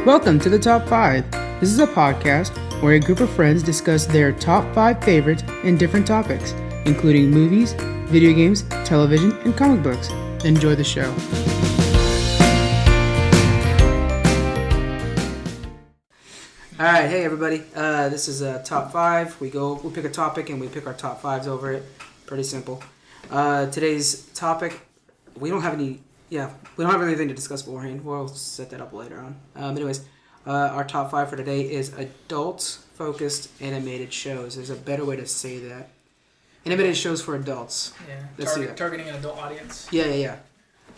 Welcome to the Top 5. This is a podcast where a group of friends discuss their top 5 favorites in different topics, including movies, video games, television, and comic books. Enjoy the show. Alright, hey everybody. This is Top 5. We pick a topic and we pick our top 5s over it. Pretty simple. Today's topic, we don't have anything to discuss beforehand. We'll set that up later on. Anyways, our top 5 for today is adult-focused animated shows. There's a better way to say that. Animated shows for adults. Yeah, targeting an adult audience. Yeah.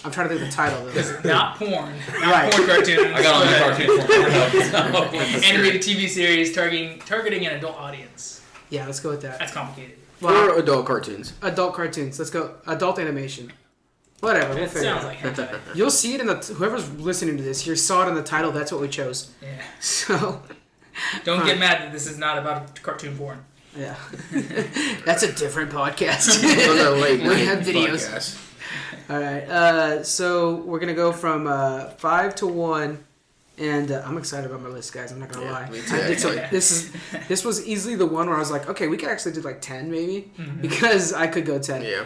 I'm trying to think of the title, though. Not porn. Right. Porn cartoons. I got on the cartoon for Animated TV series targeting an adult audience. Yeah, let's go with that. That's complicated. Or adult cartoons. Adult cartoons. Let's go. Adult animation. Whatever. We'll It figure it sounds out. like hentai. You'll see it in the... Whoever's listening to this, you saw it in the title. That's what we chose. Yeah. So... Don't get mad that this is not about cartoon porn. Yeah. That's a different podcast. Those are late We have videos. podcasts. All right. So we're going to go from 5 to 1. And I'm excited about my list, guys. I'm not going to lie. Me too, I did some, actually. this was easily the one where I was like, okay, we could actually do like 10 maybe. Mm-hmm. Because I could go 10. Yeah.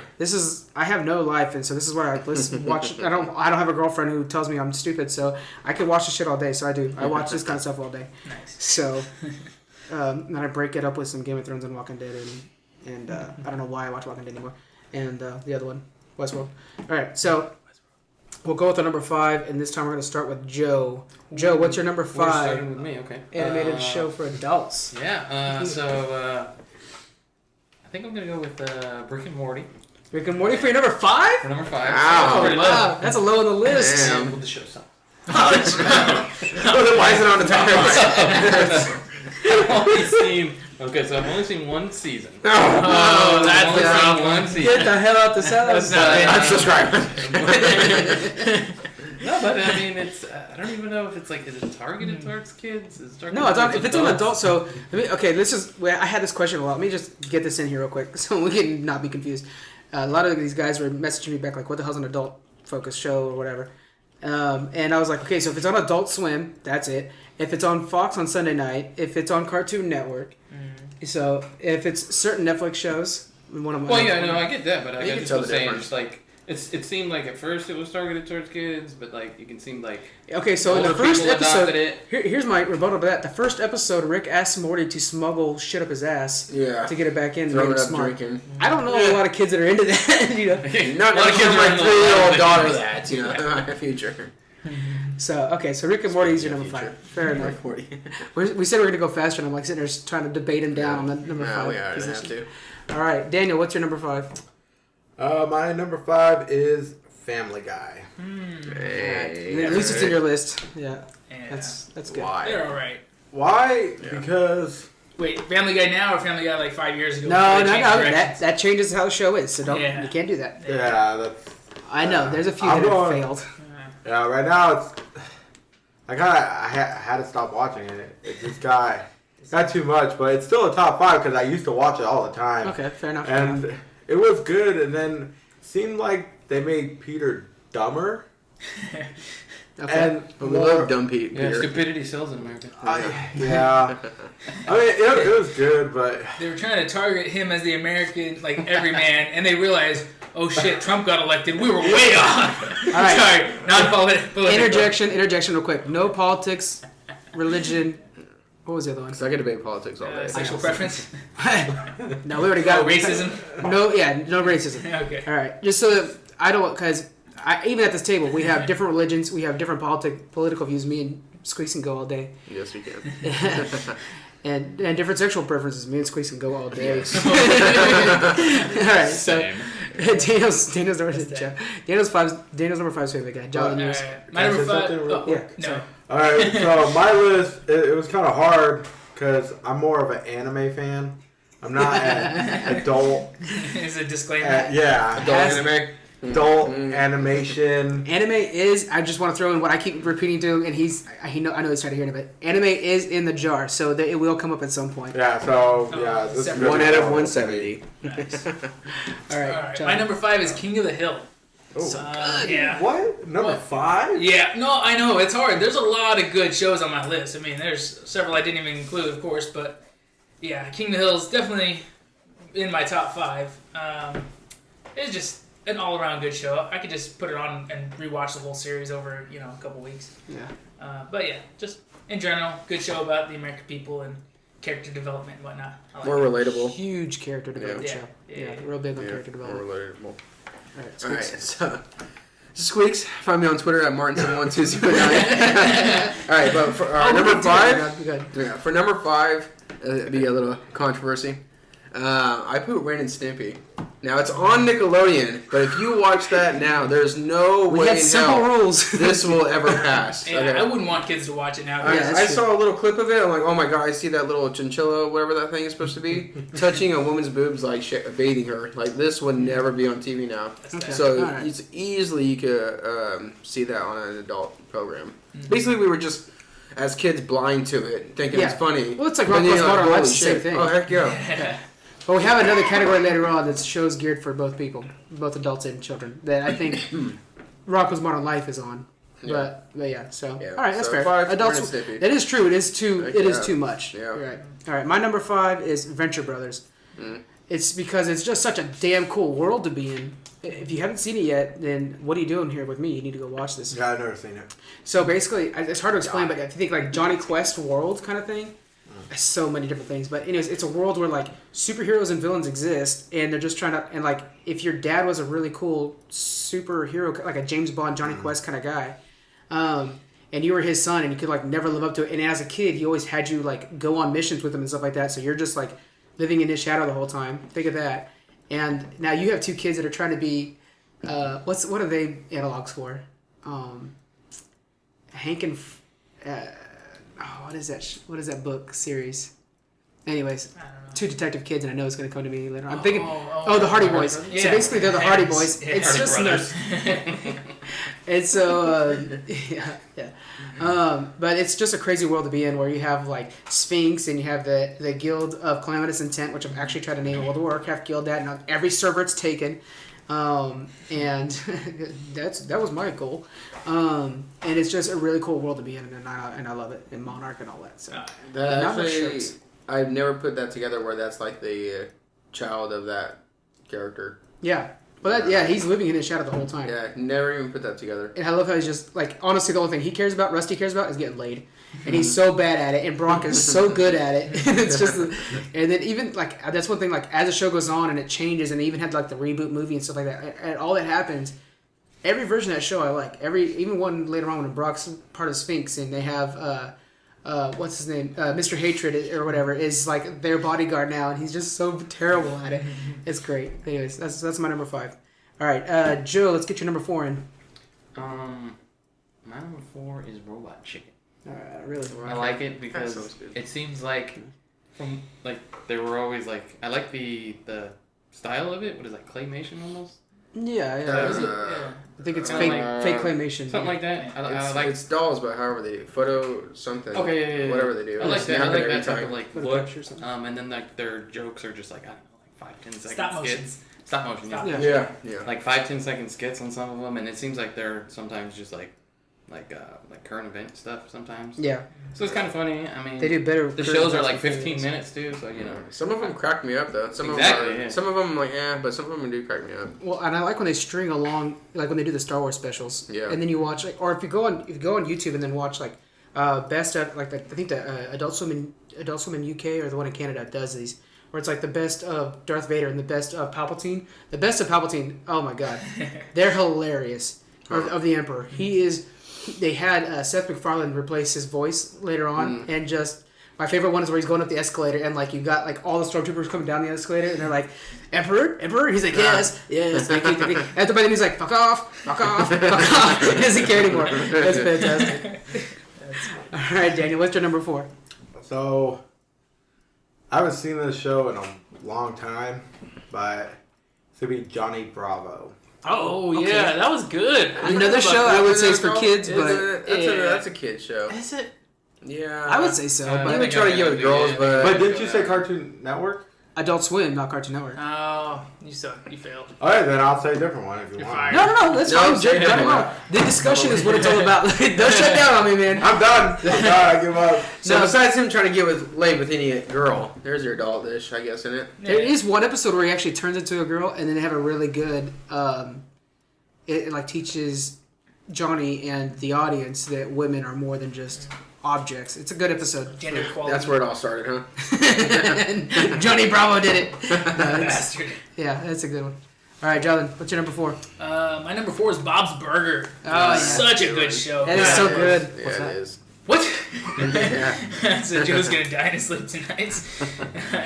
I have no life, and so this is what I watch. I don't have a girlfriend who tells me I'm stupid, so I could watch this shit all day. So I do. I watch this kind of stuff all day. Nice. So, then I break it up with some Game of Thrones and Walking Dead, and I don't know why I watch Walking Dead anymore. And the other one, Westworld. All right, so we'll go with the number 5, and this time we're going to start with Joe. Joe, what's your number 5? We're starting with me, okay. Animated show for adults. Yeah, I think I'm going to go with Rick and Morty. Rick and Morty for your number 5? For number 5. Oh, Pretty wow, that's a low on the list. Damn. With the show stop. Oh, that's Why is it on the top? I've only seen... Okay, so I've only seen one season. Oh, I've only that's seen one season. Get the hell out the house. Unsubscribe. No, but I mean, it's. I don't even know if it's like. Is it targeted towards kids? Is it targeted No, it's on, towards if it's an adults? adult, so I had this question a lot. Let me just get this in here real quick so we can not be confused. A lot of these guys were messaging me back like, what the hell's an adult focused show or whatever? And I was like, okay, so if it's on Adult Swim, that's it. If it's on Fox on Sunday night, if it's on Cartoon Network, so if it's certain Netflix shows, one of my... Well, yeah, no, I get that, but I You guess can it's tell what the saying. difference. Just like it seemed like at first it was targeted towards kids, but like you can seem like Okay, so in the older first people episode, adopted it. here's my rebuttal to that. The first episode, Rick asks Morty to smuggle shit up his ass to get it back in and make him smart. drinking. I don't know a lot of kids that are into that, you know. Not a lot of kids are are into my 3-year-old daughter that, that, you know, my future. So Rick and Morty is your number 5. Fair enough. We said we were going to go faster, and I'm like sitting there trying to debate him down on the number 5 we already position. have to. All right, Daniel, what's your number 5? My number 5 is Family Guy. Hey, At least it's in your list. Yeah, Yeah. that's good. Why? They're alright. Why? Yeah. Because Wait, Family Guy now or Family Guy like 5 years ago? No, before they changed directions? that changes how the show is. So Yeah. you can't do that. that's I know. There's a few I'm that have going- failed. yeah. Right now, it's I had to stop watching it. It just got too much, but it's still a top 5 because I used to watch it all the time. Okay, fair enough. And it was good, and then seemed like they made Peter dumber. Okay. And But we love dumb Peter. Yeah, stupidity sells in America. yeah. I mean, it was good, but They were trying to target him as the American, like, everyman, and they realized, oh shit, Trump got elected. We were way off. All right. Sorry, not political. Interjection real quick. No politics, religion. What was the other one? Because I get debate politics all day. Sexual preference? No, we already got Racism? No racism. Okay. All right, just so that I don't, because even at this table we have different religions, we have different political views. Me and Squeaks can go all day, Yes, we can. and different sexual preferences. Me and Squeaks can go all day. Yes. All right, Same. Daniel's number 5's favorite guy. John, yours. My number Can I say 5. something real Oh, quick? no. All right, so my list, it was kind of hard because I'm more of an anime fan. I'm not an adult. Is a disclaimer. Yeah, Adult anime? adult animation. Anime is. I just want to throw in what I keep repeating to, and I know he's trying to hear it, but anime is in the jar, so that it will come up at some point. Yeah, so yeah, this is separate. 1 out of 170. Nice. All right, Alright, John. my number 5 is King of the Hill. Yeah. What? Number 5? Yeah, no, I know, it's hard. There's a lot of good shows on my list. I mean, there's several I didn't even include, of course, but yeah, King of the Hill is definitely in my top 5. It's just an all-around good show. I could just put it on and rewatch the whole series over, a couple weeks. Yeah. But yeah, just in general, good show about the American people and character development and whatnot. I like More it. relatable. Huge character development Yeah. show. Yeah. Real big on character More development. relatable. All right, All right, Squeaks. so Squeaks. Find me on Twitter at Martin71209. All right, but for number 5, You good. yeah, for number 5, it'd be a little controversy. I put Ren and Stimpy. Now it's on Nickelodeon, but if you watch that now, there's no We way had in simple hell rules. this will ever pass. Yeah, Okay. I wouldn't want kids to watch it now. I, Yeah, that's I true. saw a little clip of it. I'm like, oh my god, I see that little chinchilla, whatever that thing is supposed to be, touching a woman's boobs, like bathing her. Like this would never be on TV now. That's Okay. bad. So Alright. it's easily you could see that on an adult program. Basically, we were just as kids blind to it, thinking it's Yeah. funny. Well, it's like But then Rocko's you're Modern holy Life's the same shit. thing. Oh heck yeah! But we have another category later on that's shows geared for both people, both adults and children. That I think Rocko's Modern Life is on. But yeah, so Yeah, all right, that's so fair. 5, Adults, Ren and Stimpy. it is true. It is too. Heck It is yeah. too much. Yeah. You're right. All right, my number 5 is Venture Brothers. It's because it's just such a damn cool world to be in. If you haven't seen it yet, then what are you doing here with me? You need to go watch this. Yeah, I've never seen it. So basically, it's hard to explain, but if you think like Johnny Quest world kind of thing, there's so many different things. But anyways, it's a world where like superheroes and villains exist, and they're just trying to. And like, if your dad was a really cool superhero, like a James Bond, Johnny Quest kind of guy, and you were his son, and you could like never live up to it. And as a kid, he always had you like go on missions with him and stuff like that. So you're just like living in his shadow the whole time. Think of that. And now you have 2 kids that are trying to be. What are they analogs for? Hank and what is that? What is that book series? Anyways, I don't know. 2 detective kids, and I know it's going to come to me later. I'm thinking, Oh, the Hardy Boys. So yeah. basically, they're the Hardy Yes, Boys. yeah, It's Hardy just Brothers. and so yeah. But it's just a crazy world to be in, where you have like Sphinx, and you have the Guild of Calamitous Intent, which I've actually tried to name a World of Warcraft guild that, and every server it's taken. And that was my goal. And it's just a really cool world to be in, and I love it, and Monarch and all that. So That Not much actually, shirts. I've never put that together where that's like the child of that character. yeah, but he's living in his shadow the whole time. Yeah, never even put that together. And I love how he's just like, honestly, the only thing Rusty cares about is getting laid, and he's so bad at it, and Bronk is so good at it. And it's just, and then even like that's one thing. Like as the show goes on and it changes, and they even had like the reboot movie and stuff like that, and all that happens. Every version of that show I like. Even one later on when Brock's part of Sphinx, and they have what's his name, Mr. Hatred or whatever, is like their bodyguard now, and he's just so terrible at it. It's great. Anyways, that's my number 5. All right, Joe, let's get your number 4 in. My number 4 is Robot Chicken. All right, really. I like it That because sounds good. it seems like from like they were always like I like the style of it. What is that, claymation almost? Yeah, Uh, Yeah. I think it's uh, fake claymation. Something like that. I like. It's dolls, but however they do, photo something. Okay, yeah. Whatever they do. I like It's that. I snapping like every that type time. of like Photo look. picture or something. And then like their jokes are just like I don't know, like 5-10 second Stop motion. skits. Stop motion. Yeah. Yeah. Yeah. Like 5-10 second skits on some of them, and it seems like they're sometimes just like current event stuff sometimes. Yeah, So it's kind of funny. I mean, they do better. the shows are like 15 minutes too, so you know. Some of them crack me up though. Some Exactly, of them, yeah. Some of them like but some of them do crack me up. Well, and I like when they string along, like when they do the Star Wars specials. Yeah. And then you watch, like, or if you go on YouTube and then watch like best of like I think the Adult Swim UK or the one in Canada does these, where it's like the best of Darth Vader and the best of Palpatine. The best of Palpatine, oh my god, they're hilarious. Of the Emperor, he is. They had Seth MacFarlane replace his voice later on, and just my favorite one is where he's going up the escalator and like you got like all the stormtroopers coming down the escalator and they're like, Emperor, and he's like, yes, thank you. And then he's like, fuck off, fuck off. He doesn't care anymore. That's fantastic. All right, Daniel, what's your number 4? So, I haven't seen this show in a long time, but it's going to be Johnny Bravo. Oh, Okay. yeah, that was good. Another show I would say is for kids, but That's a kid show. Is it? Yeah. I would say so. I I But would think try to I give it would girls, do but But didn't you say Cartoon Network? Adult Swim, not Cartoon Network. Oh, you suck. You failed. Alright, then I'll say a different one if you You're want. fired. No, that's No, fine. say Jake, no. no. The discussion is what it's all about. Don't shut down on me, man. I'm done. I give up. So No. besides him trying to get laid with any girl, there's your adult dish, I guess, in it. Yeah. There is one episode where he actually turns into a girl, and then they have a really good. It like teaches Johnny and the audience that women are more than just objects. It's a good episode. Gender equality. That's where it all started, huh? Johnny Bravo did it. Bastard. Yeah, that's a good one. All right, Jonathan, what's your number 4? My number 4 is Bob's Burger. Oh, yeah. Such a good show. That is so good. Yeah, What's it that? is. What? Yeah. So Joe's gonna die in his sleep tonight.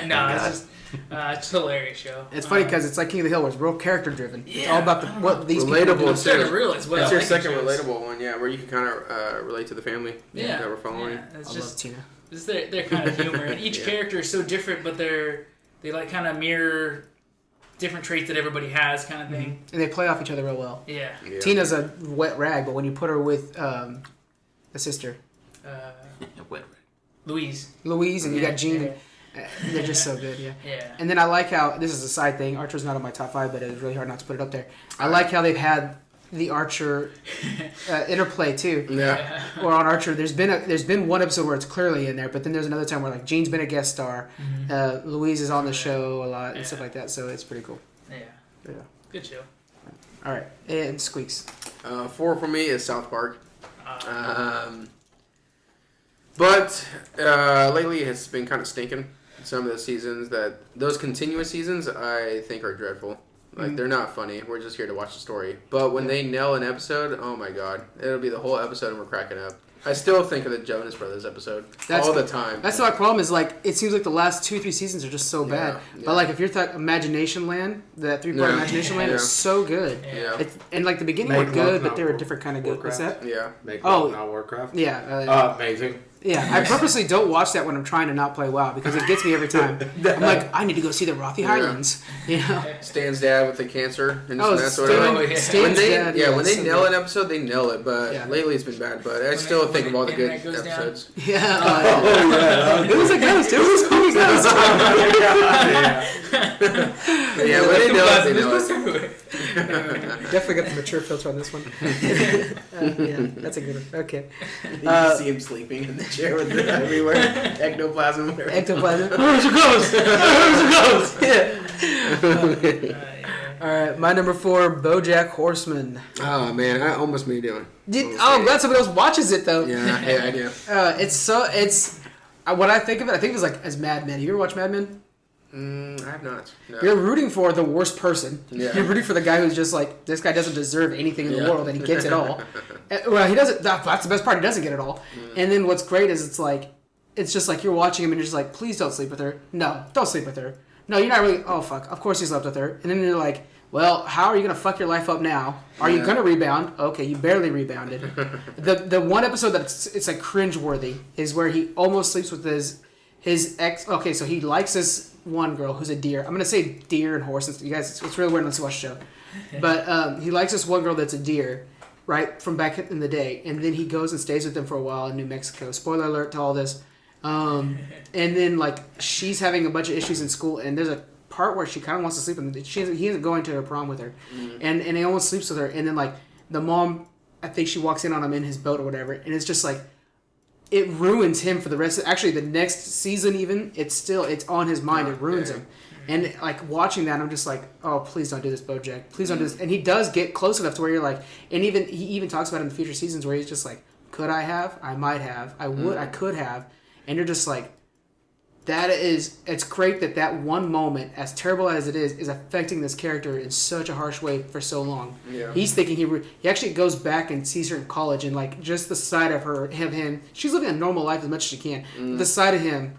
No, it's just it's a hilarious show. It's funny because it's like King of the Hill, where it's real character driven. It's Yeah. all about what these Relatable, people do. I'm starting to realize what That's I your like in second shows. relatable one, yeah, where you can kind of relate to the family Yeah. that we're following. Yeah, it's I love just Tina. it's their kind of humor, and each Yeah. character is so different, but they like kind of mirror different traits that everybody has, kind of thing. And they play off each other real well. Yeah. Yeah. Tina's a wet rag, but when you put her with the sister, Louise. Louise, and you Yeah, got Jean, yeah. and they're just so good, yeah. Yeah. And then I like how, this is a side thing, Archer's not on my top 5, but it was really hard not to put it up there. I like how they've had the Archer interplay too. Yeah. Or on Archer, there's been one episode where it's clearly in there, but then there's another time where like Jean's been a guest star, Louise is on the show a lot and stuff like that, so it's pretty cool. Yeah. Yeah. Good show. All right, and Squeaks. 4 for me is South Park. But lately it has been kind of stinking. Some of the seasons those continuous seasons I think are dreadful. Like they're not funny. We're just here to watch the story. But when they nail an episode, oh my god, it'll be the whole episode and we're cracking up. I still think of the Jonas Brothers episode all the time. That's my problem. Is like it seems like the last 2-3 seasons are just so bad. Yeah. But like if you're talking Imagination Land, that 3-part Yeah. Imagination Land Yeah. is so good. Yeah. And like the beginning Make were good, Love, but Not they were a War- different kind of good. What's Warcraft. that? Yeah. Make Oh. Love, Not Warcraft. Yeah. Amazing. Yeah, I purposely don't watch that when I'm trying to not play WoW because it gets me every time. I'm like, I need to go see the Rothy Highlands. You know? Stan's dad with the cancer and Oh, that sort of Stan- thing. yeah. Stan's When they, dad, when they so nail good. an episode, they nail it. But Yeah. lately it's been bad. But I When still they- think when of all the the good internet goes down. episodes. Yeah. Oh, It was a ghost. It was a cool ghost. But yeah, when they nail it, they nail it. Definitely got the mature filter on this one. Yeah, that's a good one. Okay. You can see him sleeping in the chair with it everywhere. Ectoplasm. Whatever. Ectoplasm. There's a ghost. There's a ghost. Yeah. All right, my number 4, BoJack Horseman. Oh man, I almost made it. I'm glad somebody else watches it though. Yeah, I do. It's what I think of it. I think of it like as Mad Men. You ever watch Mad Men? I have not. No. You're rooting for the worst person. Yeah. You're rooting for the guy who's just like, this guy doesn't deserve anything in the Yeah. world, and he gets it all. Well, he doesn't. That's the best part. He doesn't get it all. And then what's great is it's just like you're watching him and you're just like, please don't sleep with her. No, don't sleep with her. No, you're not really. Oh fuck! Of course he slept with her. And then you're like, well, how are you gonna fuck your life up now? Are you gonna rebound? Okay, you barely rebounded. the one episode that it's like cringeworthy is where he almost sleeps with his ex. Okay, so he likes this one girl who's a deer. I'm gonna say deer and horse. And you guys, it's really weird unless you watch the show. But he likes this one girl that's a deer, right, from back in the day. And then he goes and stays with them for a while in New Mexico. Spoiler alert to all this. And then like she's having a bunch of issues in school, and there's a part where she kind of wants to sleep with him. He isn't going to her prom with her, and he almost sleeps with her. And then like the mom, I think she walks in on him in his boat or whatever, and it's just like it ruins him for the rest of actually the next season. Even it's on his mind. It ruins him. And like watching that, I'm just like, oh, please don't do this, BoJack. Please don't do this. And he does get close enough to where you're like, and he even talks about it in the future seasons where he's just like, could I have? I might have. I would. I could have. And you're just like, it's great that one moment, as terrible as it is affecting this character in such a harsh way for so long. Yeah. He's thinking he actually goes back and sees her in college, and like just the sight of him, she's living a normal life as much as she can. The sight of him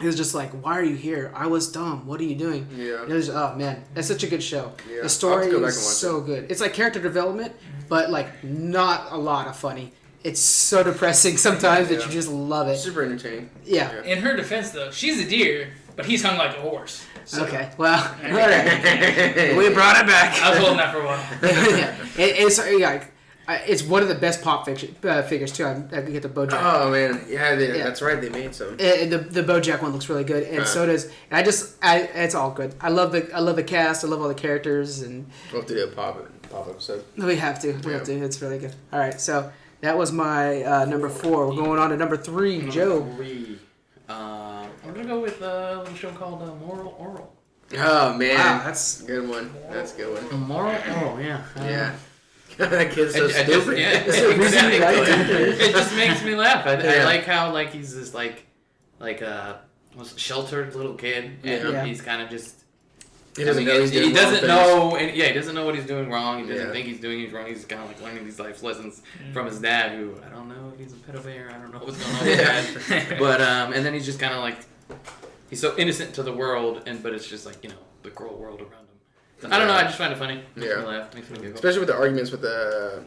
is just like, why are you here? I was dumb. What are you doing? Yeah. And oh man, that's such a good show. Yeah. The story I'll have to go back is and watch so good. It's like character development, but like not a lot of funny. It's so depressing sometimes that you just love it. Super entertaining. Yeah. In her defense, though, she's a deer, but he's hung like a horse. So Okay. Well, whatever. We brought it back. I was holding that for a while. Yeah. It's like It's one of the best pop figures too. I can get the Bojack. Oh man, yeah, that's right. They made some. The Bojack one looks really good, and so does. And it's all good. I love the cast. I love all the characters, and We'll have to do a pop episode. we have to. We have to. It's really good. All right, so that was my number 4. We're going on to number 3. Joe. I'm gonna go with a little show called Moral Oral. Oh man, Wow, that's a good one. That's a good one. Moral Oral, yeah. Yeah. That kid's so It just, stupid. yeah, exactly. It just makes me laugh. I like how like he's this like sheltered little kid, and he's kind of just. He doesn't know he's doing he doesn't wrong know, he doesn't know what he's doing wrong. He doesn't Yeah. think he's doing it wrong. He's kind of like learning these life lessons from his dad, who I don't know if he's a pedophile. I don't know what's going on with dad. But and then he's just kind of like he's so innocent to the world, but it's just like the cruel world around him. So, I don't know. I just find it funny. Makes me laugh. Makes me giggle. Especially with the arguments with the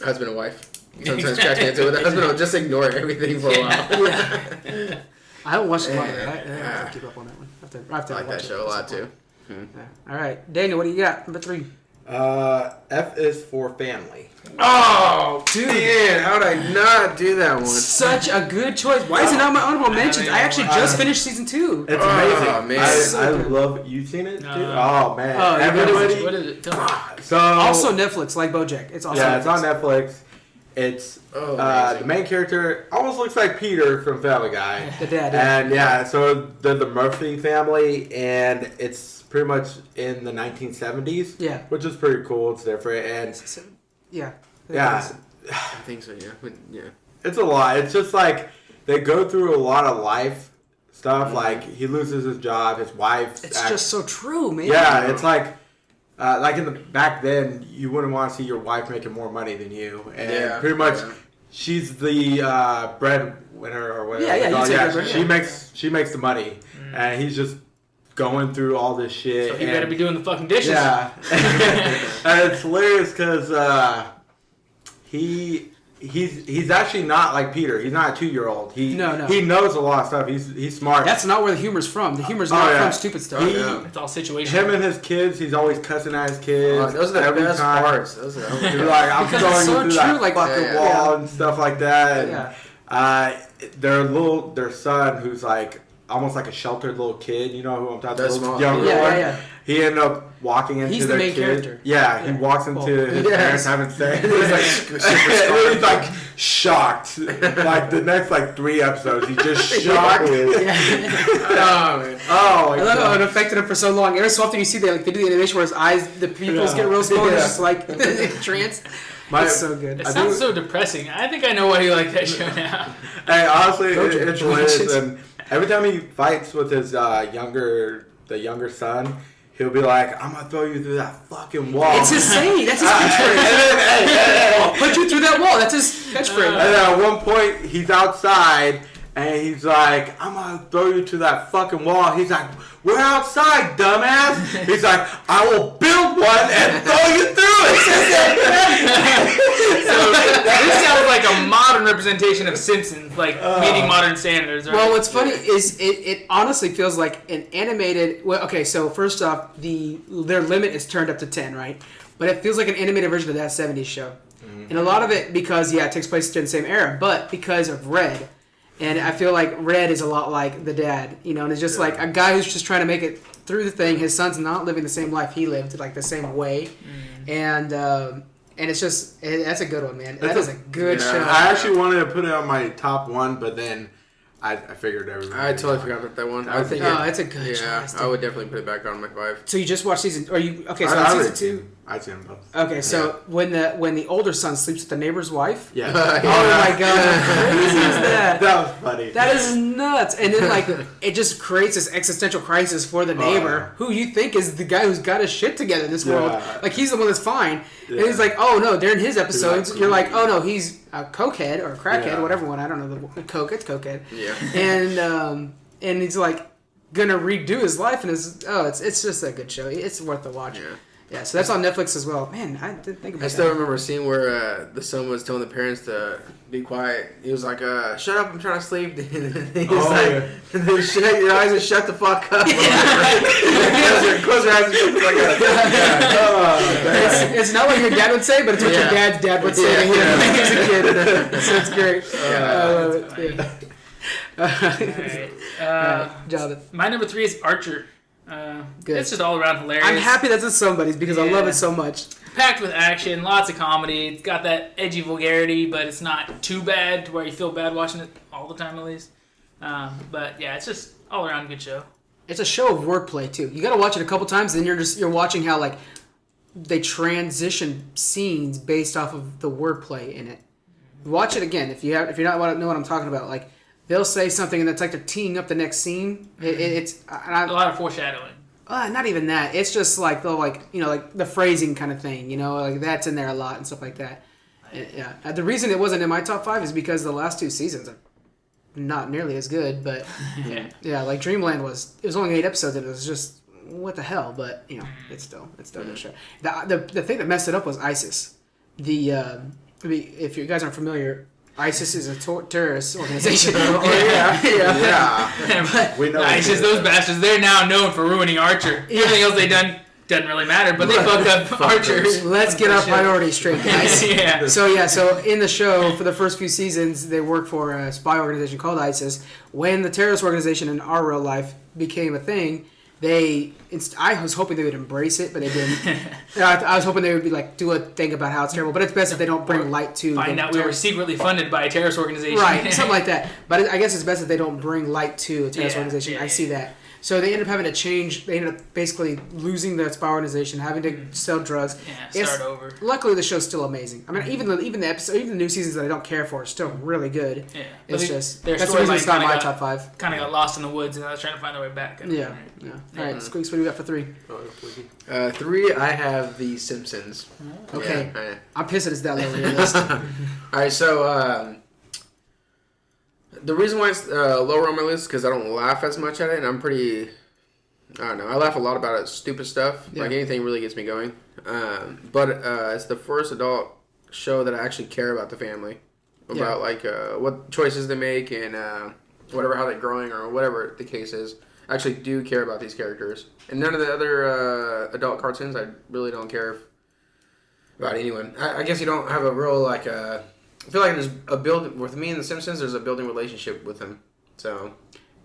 husband and wife. Sometimes cracks me into it. The husband will just ignore everything for a while. Yeah. I haven't watched a lot of that. I have to keep up on that one. I have to I like watch that it show a lot at some too. point. Yeah. All right, Daniel, what do you got? Number 3. F is for family. Oh, dude, how did I not do that one? Such a good choice. Why is it not my honorable mentions? I actually just finished season 2. It's amazing. Oh, man. I So good. love you seen it, dude? No. Oh man. Oh, Everybody. What is it? Tell me. So Also Netflix, like Bojack. It's also yeah, it's on Netflix. It's amazing. the main character almost looks like Peter from Family Guy. The dad. And so they're the Murphy family, and it's pretty much in the 1970s. Yeah. Which is pretty cool. It's different, and Yeah. yeah, I think so, yeah. Yeah. it's a lot. It's just like they go through a lot of life stuff. Like he loses his job, his wife. It's just so true, man. Yeah, it's like in the back then, you wouldn't want to see your wife making more money than you, and pretty much she's the breadwinner or whatever. Yeah, you take her, she makes the money, and he's just going through all this shit. So he better be doing the fucking dishes. Yeah, and it's hilarious because he's actually not like Peter. He's not a 2-year-old. He knows a lot of stuff. He's smart. That's not where the humor's from. The humor's not from stupid stuff. It's all situational. Him and his kids, he's always cussing at his kids. Those are the best parts. Those are He's like, I'm Because throwing it's so you through true, that like, fucking wall and stuff like that. Yeah. And, their son, who's like almost like a sheltered little kid. You know who I'm talking That's about? small. Younger Yeah, one. yeah. He ended up walking into He's the their main kid. character. Yeah, he walks into his parents having sex. He's like shocked. Like the next 3 episodes, he's just shocked. Oh, man. Oh, my I love how it God. affected him for so long. Every so often you see they do the animation where his eyes, the pupils get real small. It's just like trance. It's so good. It sounds so depressing. I think I know why you like that show now. Hey, honestly, Bojack. it's hilarious. And every time he fights with his younger son, he'll be like, "I'm gonna throw you through that fucking wall." It's his saying. That's his catchphrase. I'll put you through that wall. That's his catchphrase. And then at one point, he's outside, and he's like, "I'm gonna throw you to that fucking wall." He's like, "We're outside, dumbass." He's like, "I will build one and throw you through it." So this sounds like a modern representation of Simpsons, like meeting modern standards. Right? Well, what's funny is it honestly feels like an animated. Well, okay, so first off, their limit is turned up to 10, right? But it feels like an animated version of that 70s show, and a lot of it because it takes place during the same era, but because of Red. And I feel like Red is a lot like the dad, and it's just like a guy who's just trying to make it through the thing. His son's not living the same life he lived, like the same way, and it's just that's a good one, man. That is a good show. I actually wanted to put it on my top one, but then I figured everything. I totally forgot about that one. I think it's a good choice. I would definitely put it back on my 5. So you just watched season? Are you okay? So I season already 2. I'd seen them both. Okay, so when the older son sleeps with the neighbor's wife. Yeah. Oh my god, how crazy is that? That was funny. That is nuts. And then it just creates this existential crisis for the neighbor, who you think is the guy who's got his shit together in this world. Like he's the one that's fine. And he's like, oh no, during his episodes, you're like, oh no, he's a cokehead or a crackhead, whatever one. I don't know the coke. It's cokehead. Yeah. And he's like gonna redo his life, and it's just a good show. It's worth the watch. Yeah. Yeah, so that's on Netflix as well. Man, I didn't think about I still that. remember a scene where the son was telling the parents to be quiet. He was like, "Shut up! I'm trying to sleep." He was like, "Shut your eyes and shut the fuck up." Close your eyes and shut the fuck up. It's not what your dad would say, but it's what your dad's dad would say to him when he was a kid. So it's great. I love it. Alright. Jonathan. My number 3 is Archer. Good. It's just all around hilarious. I'm happy that's in somebody's because I love it so much. Packed with action, lots of comedy. It's got that edgy vulgarity, but it's not too bad to where you feel bad watching it all the time, at least. But yeah, it's just all around a good show. It's a show of wordplay too. You got to watch it a couple times, and you're watching how like they transition scenes based off of the wordplay in it. Watch it again if you're not know what I'm talking about. Like they'll say something, and it's like they're teeing up the next scene. It's A lot of foreshadowing. Not even that. It's just like they'll like the phrasing kind of thing. Like that's in there a lot and stuff like that. Yeah. The reason it wasn't in my top 5 is because the last 2 seasons are not nearly as good. But yeah, like Dreamland was only 8 episodes, and it was just what the hell. But it's still a good show. The thing that messed it up was ISIS. If you guys aren't familiar, ISIS is a terrorist organization. Yeah. We know ISIS, those bastards, they're now known for ruining Archer. Everything else they done doesn't really matter, but they fucked up Archer. Let's get our priorities straight, guys. Yeah. So in the show, for the first few seasons, they worked for a spy organization called ISIS. When the terrorist organization in our real life became a thing, I was hoping they would embrace it, but they didn't. I was hoping they would be like do a thing about how it's terrible, but it's best if they don't bring light to Find out we were secretly funded by a terrorist organization. right, something like that. But I guess it's best if they don't bring light to a terrorist organization. Yeah, I see that. So they ended up having to change. They ended up basically losing the spy organization, having to sell drugs. Yeah, start over. Luckily, the show's still amazing. I mean, even the episode, even the new seasons that I don't care for, are still really good. Yeah, It's just their that's the reason it's not storyline my top 5. Kind of got lost in the woods, and I was trying to find their way back. Yeah. All right, Squeaks, what do you got for 3? 3, I have The Simpsons. Okay, Yeah. I'm pissed that it's that low on your list. All right, so the reason why it's lower on my list is because I don't laugh as much at it, and I don't know. I laugh a lot about it, stupid stuff. Yeah. Like anything really gets me going. But it's the first adult show that I actually care about the family, about like what choices they make and whatever how they're growing or whatever the case is. I actually do care about these characters, and none of the other adult cartoons I really don't care about anyone. I guess you don't have a real like. I feel like there's a build with me and the Simpsons. There's a building relationship with them, so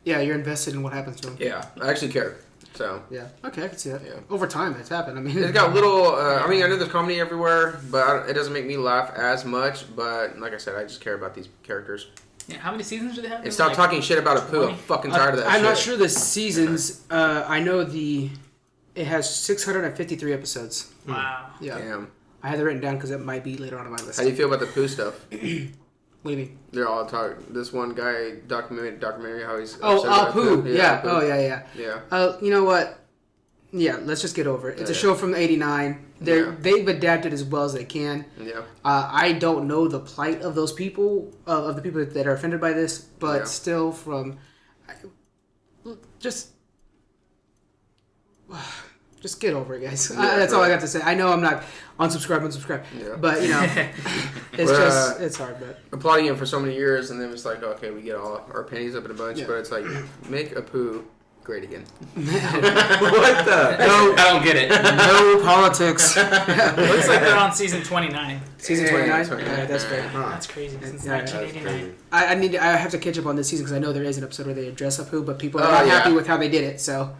Yeah, you're invested in what happens to them. yeah, I actually care. So Yeah. Okay, I can see that. Yeah. Over time, it's happened. I mean, it's got little. I mean, I know there's comedy everywhere, but it doesn't make me laugh as much. But like I said, I just care about these characters. Yeah, how many seasons do they have? And stop talking shit about a poo. 20? I'm fucking tired of that. I'm shit. not sure the seasons. I know it has 653 episodes. Wow. Yeah. Damn. I had it written down because it might be later on in my list. How do you feel about the poo stuff? What do you mean? They're all talking. This one guy documentary how he's. Oh, upset about Pooh. poo. Yeah. Pooh. Oh, yeah. Yeah. You know what? Yeah, let's just get over it. It's a Yeah. show from '89. Yeah. They've adapted as well as they can. Yeah. I don't know the plight of those people, of the people that are offended by this, but Yeah. still, just get over it, guys. Yeah, that's all I right. got to say. I know I'm not unsubscribe, Yeah. but it's it's hard. But Applauding him for so many years, and then it's like, okay, we get all our pennies up in a bunch, Yeah. but it's like, make a poo great again. What the? No, I don't get it. no politics. Looks like they're on season 29. Season Yeah, 29. 29. Yeah, that's fair. That's crazy. Since Yeah, 1989. I have to catch up on this season because I know there is an episode where they address Apu, but people are Oh, not yeah. happy with how they did it. So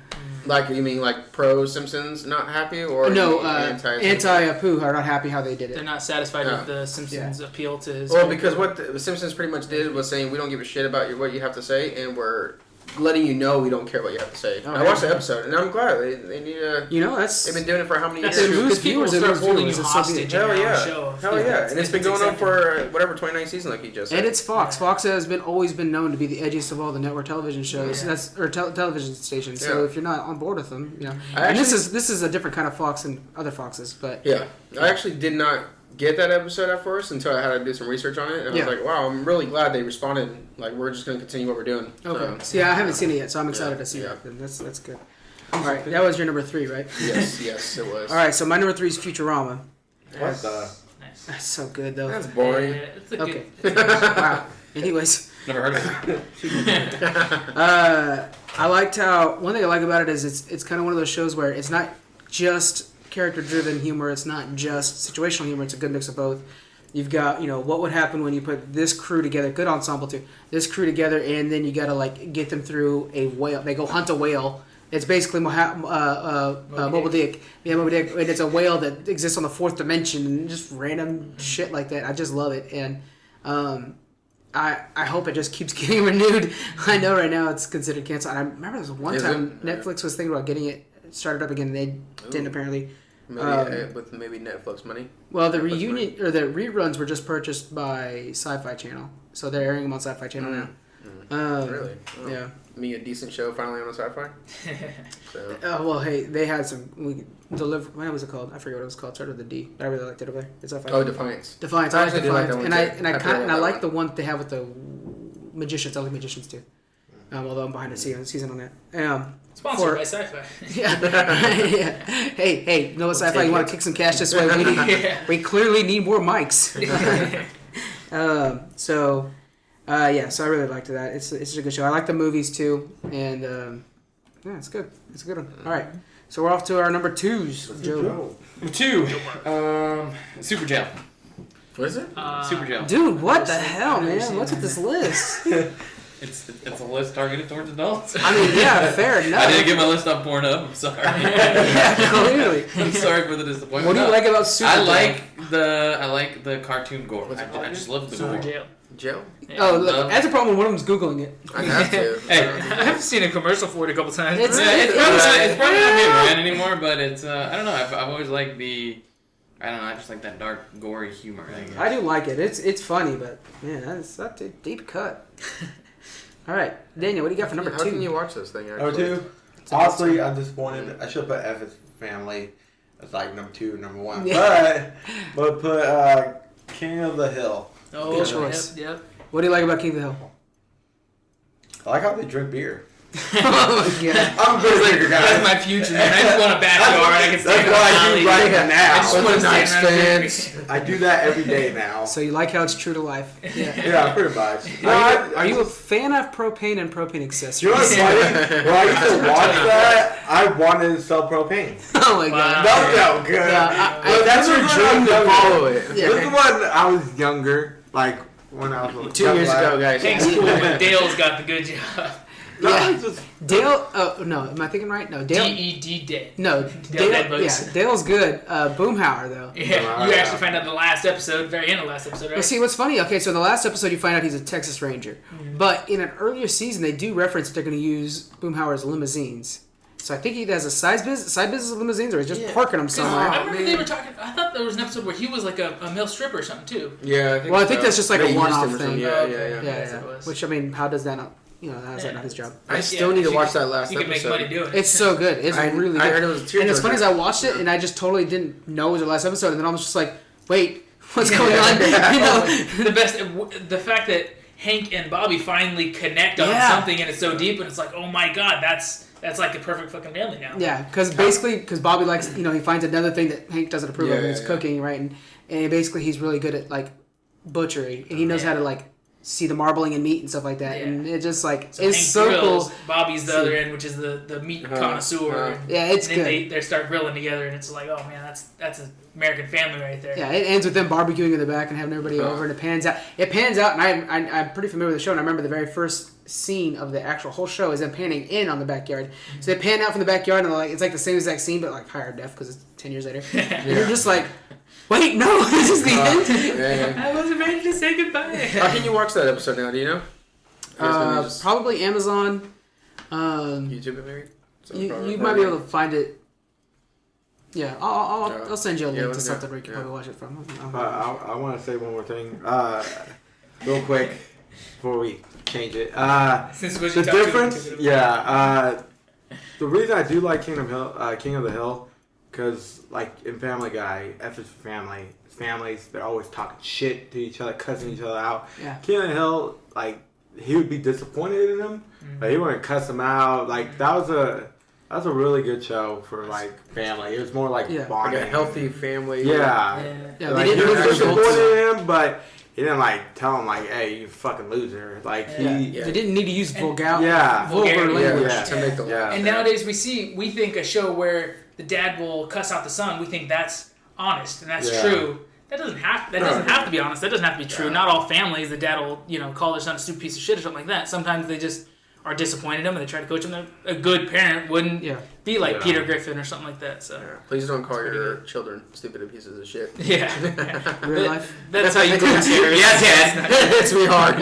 Like, you mean like pro Simpsons not happy, or no, you mean anti Apu are not happy how they did They're it. not satisfied Yeah. with the Simpsons' appeal to his. Well, because what the Simpsons pretty much did was saying we don't give a shit about what you have to say, and we're letting you know we don't care what you have to say. Oh, I watched the episode, and I'm glad they need to. You know, that's They've been doing it for how many That's years? It true. lose Because people viewers, it start lose holding you viewers, it's so hostage in Hell your own yeah. show. Hell yeah. And it's been going on acceptable. for whatever 29 seasons, like you just said. and it's Fox. Fox has always been known to be the edgiest of all the network television shows. Yeah. That's television stations. So Yeah. if you're not on board with them, you know. I And this actually- is a different kind of Fox than other Foxes, but Yeah, I actually did not get that episode at first until I had to do some research on it, and Yeah. I was like, "Wow, I'm really glad they responded. Like, we're just going to continue what we're doing." okay. So, So yeah, I haven't seen it yet, so I'm excited Yeah, to see yeah. that. Then that's good. All right, that was your number 3, right? Yes, it was. All right, so my number 3 is Futurama. What the? Nice. That's so good though. That's boring. Yeah, it's a Okay. good. Wow. Anyways, Never heard of it. I liked how one thing I like about it is it's kind of one of those shows where it's not just character-driven humor. It's not just situational humor. It's a good mix of both. You've got what would happen when you put this crew together. Good ensemble too. This crew together, and then you got to like get them through a whale. They go hunt a whale. It's basically Moby Dick. Yeah, Moby Dick. And it's a whale that exists on the 4th dimension and just random shit like that. I just love it, and I hope it just keeps getting renewed. I know right now it's considered canceled. And I remember there was one time Netflix was thinking about getting it started up again. And they didn't apparently. Maybe with Netflix money. Well, the reunion or the reruns were just purchased by Sci-Fi Channel, so they're airing them on Sci-Fi Channel now. Really? Oh. Yeah. Me, a decent show finally on a sci-fi. So. Well, hey, they had some. We deliver. What was it called? I forget what it was called. It started with a D. But I really liked it over there. It's Sci-Fi. Oh, Defiance. Defiance. I I like actually do like Defiance, that one and I too. like the one they have with the magicians. I like magicians too. Although I'm behind the season on that. Sponsored by Sci-Fi. Yeah. Yeah. Hey, you know what, Sci-Fi? You want to kick some cash this way? We clearly need more mics. So I really liked that. It's a good show. I like the movies too, and yeah, it's good. It's a good one. All right, so we're off to our number 2s. Joe. Number 2, Super Jail. What is it? Super Jail. Dude, what the hell, man? What's with this list? It's a list targeted towards adults. I mean, yeah, fair enough. I didn't get my list on Pornhub. I'm sorry. Yeah, clearly. I'm sorry for the disappointment. What do you like about Super Jail? I like the cartoon gore. I just love the Super gore. Jail. Joe? Oh, look, that's a problem when one of them's Googling it. I have to. Hey. I've seen a commercial for it a couple times. It's Probably not being ran anymore, but it's I don't know. I've always liked I just like that dark, gory humor. I do like it. It's funny, but man, that's a deep cut. All right, Daniel, what do you got for number 2? How can you watch this thing? Actually? Number 2. Honestly, I'm disappointed. I should put F as Family as like number 2, number 1. Yeah. But put King of the Hill. Oh, Good choice. Yep. What do you like about King of the Hill? I like how they drink beer. Oh my god. I'm a beer drinker, That's guys. my future, man. I just want a backyard. I can That's stand what I on do the right alley. now. I just want to With the Knights stand around and fans. drink. I do that every day now. So you like how it's true to life? Yeah. Yeah, pretty much. Are you a fan of propane and propane accessories? You know what's funny? When I used to watch that, I wanted to sell propane. Oh my god. No, good. Yeah, Well, that's your dream to follow it. Yeah. This is when I was younger, like when I was 2 years ago, guys. Thanks, cool, but Dale's got the good job. Yeah. it's just, Dale. Oh no, am I thinking right? No, Dale. D-E-D Day. No, Dale Dale. Deadbugs. Yeah, Dale's good. Boomhauer though. Yeah, you actually find out the last episode, very end of the last episode, right? Well, see, what's funny? Okay, so in the last episode, you find out he's a Texas Ranger, but in an earlier season, they do reference that they're going to use Boomhauer's limousines. So I think he has a side business of limousines, or he's just parking them somewhere. I remember they were talking. I thought there was an episode where he was like a male stripper or something too. Yeah, Well, I think that's just like They a used one-off him or something. thing. Yeah. Yes, it was. Which I mean, how does that not? How is that not his job? I still need to watch that last You can make episode. money doing it. It's so good. It's really good. I heard it was a tearjerker. And it's funny as I watched it, and I just totally didn't know it was the last episode, and then I was just like, wait, what's going on? The fact that Hank and Bobby finally connect on something, and it's so deep, and it's like, oh my god, that's like the perfect fucking family now. Yeah, because Bobby likes, he finds another thing that Hank doesn't approve of, and it's cooking, right? And basically he's really good at, like, butchery, and he knows how to, like, see the marbling and meat and stuff like that, and it just, like, So it's Hank so grills, cool. Bobby's the other end, which is the meat connoisseur. Yeah, it's and good. then they start grilling together, and it's like, oh man, that's an American family right there. Yeah, it ends with them barbecuing in the back and having everybody over, and it pans out. And I'm pretty familiar with the show, and I remember the very first scene of the actual whole show is them panning in on the backyard. So they pan out from the backyard, and it's like the same exact scene, but like higher def because it's 10 years later. And you're just like, wait, no, this is the end. I wasn't ready to say goodbye. How can you watch that episode now? Do you know? Probably Amazon. YouTube it maybe. You might be able to find it. Yeah, I'll send you a link to something where you can probably watch it from. I want to say one more thing, real quick, before we change it. The difference, the reason I do like King of the Hill, because like in Family Guy, F is for family. Families, they're always talking shit to each other, cussing each other out. Yeah. King of the Hill, like he would be disappointed in him, but he wouldn't cuss him out. Like that was That's a really good show for like family. It was more like Yeah. Like bonding. a healthy family. Yeah. Yeah, Like, they he didn't was really disappointed in him, but he didn't like tell him like, "Hey, you fucking loser." Like Yeah. They didn't need to use vulgar Vulgarity. language. To make the Yeah. And nowadays we think a show where the dad will cuss out the son, we think that's honest and that's Yeah. true. That doesn't have to be honest. That doesn't have to be true. Yeah. Not all families, the dad will, call their son a stupid piece of shit or something like that. Sometimes they just are disappointed in him and they try to coach him. A good parent wouldn't be like Yeah. Peter Griffin or something like that. So Please don't call your children stupid pieces of shit. yeah. Real life. That's how you do it. Yes, Dad. It's me hard.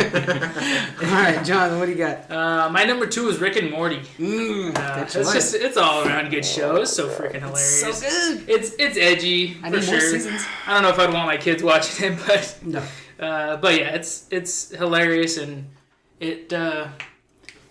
All right, John, what do you got? My number 2 is Rick and Morty. It's all around good show. It's so freaking hilarious. So good. It's edgy I for need more sure. seasons. I don't know if I'd want my kids watching it, but No. but yeah, it's hilarious and it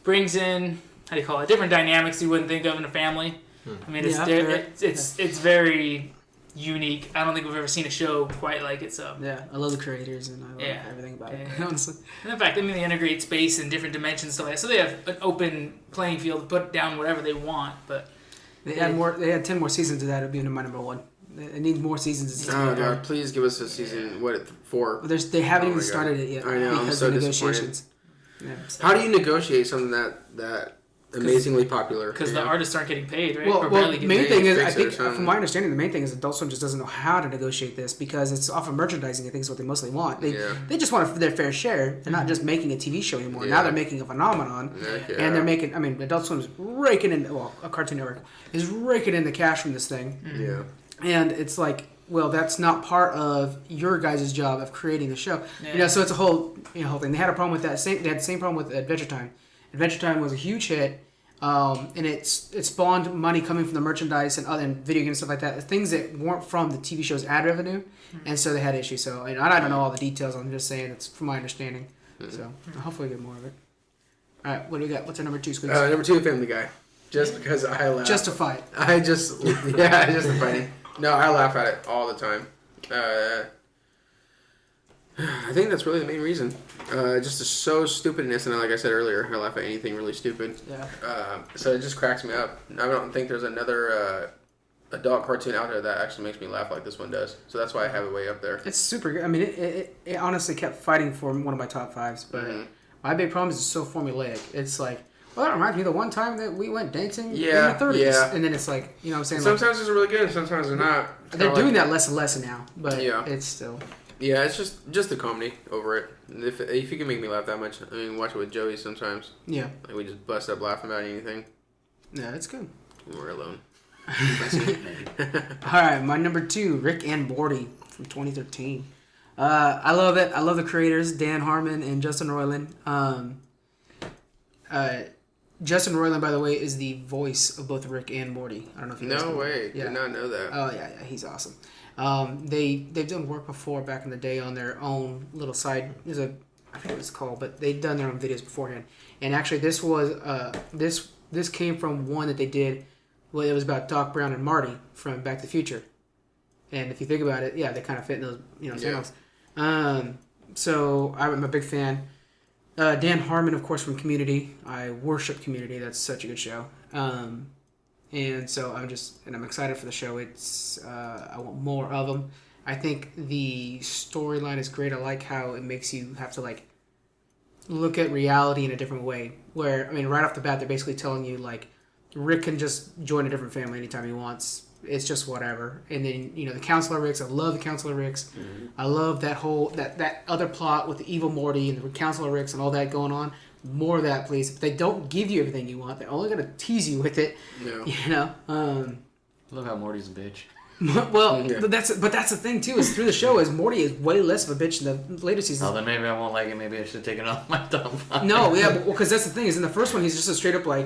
brings in different dynamics you wouldn't think of in a family. I mean, it's very unique. I don't think we've ever seen a show quite like it. So Yeah, I love the creators and I love everything about it. Yeah. Honestly. and in fact, they integrate space and different dimensions and stuff like that. So they have an open playing field to put down whatever they want. But They had 10 more seasons of that. It'd be my number 1. It needs more seasons. Oh God! Please give us a season. 4? They haven't Oh even my started God. it yet. I know, I'm because so of disappointed. negotiations. Yeah, so. How do you negotiate something that amazingly popular? because the artists aren't getting paid, right? Well, Or barely the getting main paid. thing is, I fix it think, or something. from my understanding, the main thing is Adult Swim just doesn't know how to negotiate this because it's off of merchandising. I think is what they mostly want. They just want their fair share. They're not just making a TV show anymore. Now Yeah. they're making a phenomenon, Yeah. and they're making. I mean, Adult Swim's raking in. Well, a Cartoon Network is raking in the cash from this thing, Yeah. and it's like, well, that's not part of your guys' job of creating the show. Yeah. So it's a whole thing. They had a problem with that. They had the same problem with Adventure Time. Adventure Time was a huge hit. And it spawned money coming from the merchandise and video games and stuff like that. Things that weren't from the TV show's ad revenue, and so they had issues. So and I don't know all the details. I'm just saying it's from my understanding. So hopefully we get more of it. All right, what do you got? What's our number 2, Squeaks? Number 2, Family Guy. Just because I laugh. Justify it. I just funny. No, I laugh at it all the time. I think that's really the main reason. Just so stupidness, and like I said earlier, I laugh at anything really stupid. Yeah. So it just cracks me up. I don't think there's another adult cartoon out there that actually makes me laugh like this one does. So that's why I have it way up there. It's super good. I mean, it honestly kept fighting for one of my top 5s, but my big problem is it's so formulaic. It's like, well, that reminds me of the one time that we went dancing in the 30s. Yeah. And then it's like, you know what I'm saying? Sometimes it's really good, sometimes they're not. They're doing that less and less now, but Yeah. it's still... Yeah, it's just the comedy over it. If you can make me laugh that much, I mean, watch it with Joey sometimes. Yeah. Like we just bust up laughing about anything. Yeah, it's good. When we're alone. All right, my number 2, Rick and Morty from 2013. I love it. I love the creators, Dan Harmon and Justin Roiland. Justin Roiland, by the way, is the voice of both Rick and Morty. I don't know if you guys No know. way. Yeah. Did not know that. Oh yeah, he's awesome. They've done work before back in the day on their own little side. I forget what it's called, but they've done their own videos beforehand. And actually, this was this came from one that they did. Well, it was about Doc Brown and Marty from Back to the Future. And if you think about it, yeah, they kind of fit in those channels. So I'm a big fan. Dan Harmon, of course, from Community. I worship Community. That's such a good show. And so I'm excited for the show. I want more of them. I think the storyline is great. I like how it makes you have to like look at reality in a different way. Where, I mean, right off the bat, they're basically telling you like Rick can just join a different family anytime he wants. It's just whatever. And then, the Counselor Ricks. I love the Counselor Ricks. Mm-hmm. I love that whole that other plot with the evil Morty and the Counselor Ricks and all that going on. More of that, please. If they don't give you everything you want, they're only going to tease you with it. Yeah. I love how Morty's a bitch. Well, but that's the thing too. Is through the show, is Morty is way less of a bitch in the later seasons. Oh, then maybe I won't like it. Maybe I should take it off my top 5. No, yeah, because that's the thing. Is in the first one, he's just a straight up like,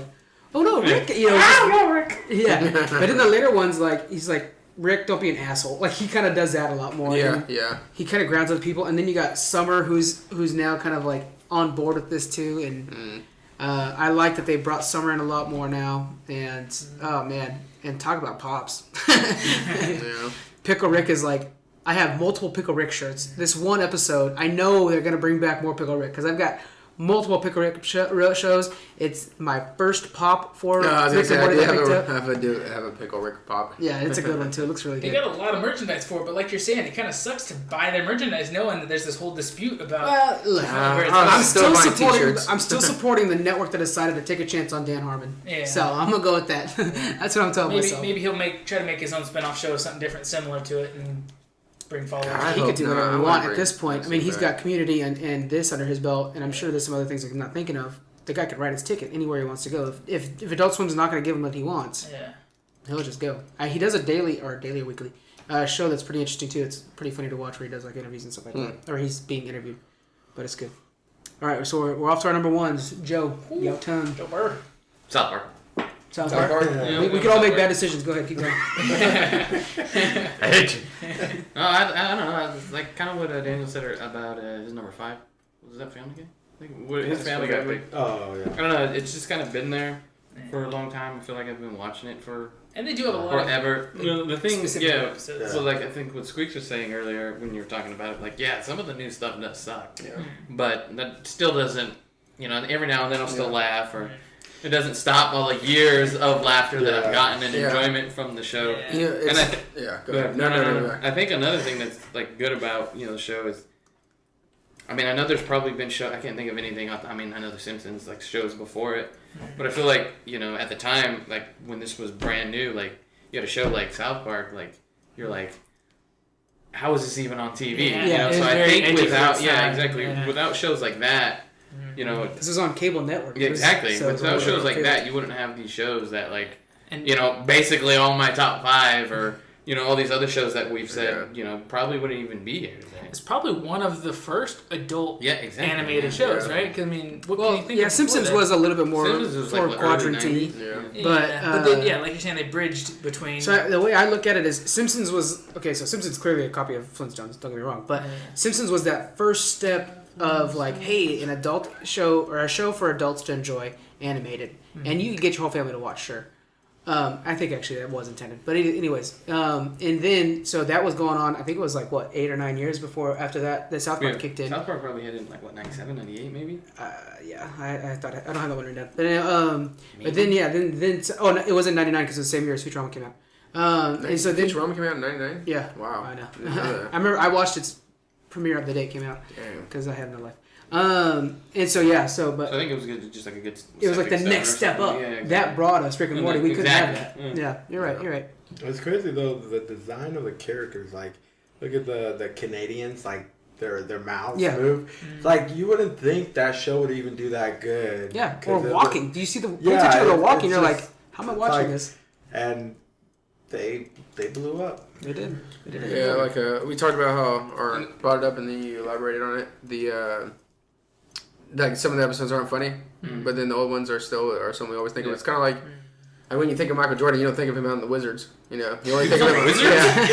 oh no, Rick, Rick. Yeah, but in the later ones, like he's like, Rick, don't be an asshole. Like he kind of does that a lot more. Yeah, and yeah. He kind of grounds other people, and then you got Summer, who's now kind of like on board with this too, and I like that they brought Summer in a lot more now. And oh man, and talk about pops. Yeah. Pickle Rick is like, I have multiple Pickle Rick shirts. This one episode, I know they're gonna bring back more Pickle Rick because I've got multiple Pickle Rick shows. It's my first pop for I was gonna Rick say, and I Morty did that I picked up. have a Pickle Rick pop. Yeah, it's a good one too. It looks really They good. got a lot of merchandise for it, but like you're saying, it kind of sucks to buy their merchandise knowing that there's this whole dispute about. Well, look, where it's I'm going. still buying supporting. t-shirts. I'm still supporting the network that decided to take a chance on Dan Harmon. Yeah. So I'm gonna go with that. That's what I'm telling myself. Maybe he'll try to make his own spin-off show, something different, similar to it, and bring followers. I He hope could do not. whatever I he wanna wants at bring this point. I mean, he's back. got Community and this under his belt, and I'm sure there's some other things I'm not thinking of. The guy could write his ticket anywhere he wants to go. If Adult Swim's not going to give him what he wants, Yeah. he'll just go. He does a daily or weekly show that's pretty interesting too. It's pretty funny to watch where he does like interviews and stuff like that, or he's being interviewed, but it's good. All right, so we're off to our number ones. Joe, your turn. Joe Burr. South Park. South Park. Yeah. We can all make bad decisions. Go ahead, keep going. I hate you. No, I don't know. It's like kind of what Daniel said about his number 5. Was that Family Guy? I think his Family Guy pick. Oh yeah. I don't know. It's just kind of been there for a long time. I feel like I've been watching it for And they do have a lot of forever. The thing, specific yeah. episodes. So like I think what Squeaks was saying earlier when you were talking about it, like yeah, some of the new stuff does suck. Yeah. But that still doesn't, every now and then I'll still laugh, or it doesn't stop all the years of laughter that I've gotten and enjoyment from the show. Yeah. Yeah, And I go ahead. No. I think another thing that's like good about the show is, I mean, I know there's probably been I can't think of anything. I mean, I know the Simpsons like shows before it, but I feel like at the time, like when this was brand new, like you had a show like South Park, like you're like, how is this even on TV? Yeah. So It's I very think edgy without for its time. exactly Yeah. without shows like that, This was on cable network. yeah, exactly. So Without shows like cable. that, you wouldn't have these shows that like And basically all my top 5 or all these other shows that we've said probably wouldn't even be here today. it's probably one of the first adult Yeah, exactly. animated shows, Yeah. right? 'Cause, I mean, what can you think of Simpsons before was a little bit more Simpsons was, four like, the early quadrant-y. 90s. Yeah. that? But, But they, like you're saying, they bridged between. So the way I look at it is Simpsons was okay. So Simpsons clearly a copy of Flintstones. Don't get me wrong, but Simpsons was that first step of like, hey, an adult show or a show for adults to enjoy, animated, and you can get your whole family to watch. Sure, I think actually that was intended. But anyways, and then so that was going on. I think it was like what 8 or 9 years before after that the South Park kicked in. South Park probably hit in like what 97, 98 maybe. Yeah, I thought I don't have that one written down. But then no, it wasn't 99 because it was the same year as Futurama came out. And so then Futurama came out in '99. yeah, Wow. I know. Didn't know that. I remember I watched its premiere of the day it came out Damn. because I had no life. And so yeah, So I but think it was good, just like a good. it was like the stepping next stone step or up. something. Yeah, exactly. That brought us Rick and Morty. We couldn't have that. Exactly. Yeah, you're right. You're right. It's crazy though, the design of the characters. Like, look at the Canadians, like their mouths Yeah. move. It's like you wouldn't think that show would even do that good. Yeah, 'Cause or of walking. Do you see the Yeah, picture of the walking? it's You're just- like, how am I watching like- this? and they blew up. They did. They did. Yeah, like we talked about how, or brought it up and then you elaborated on it. Like some of the episodes aren't funny, but then the old ones are something we always think of. It's kind of like, when you think of Michael Jordan, you don't think of him out in the Wizards. You only think of him. Yeah,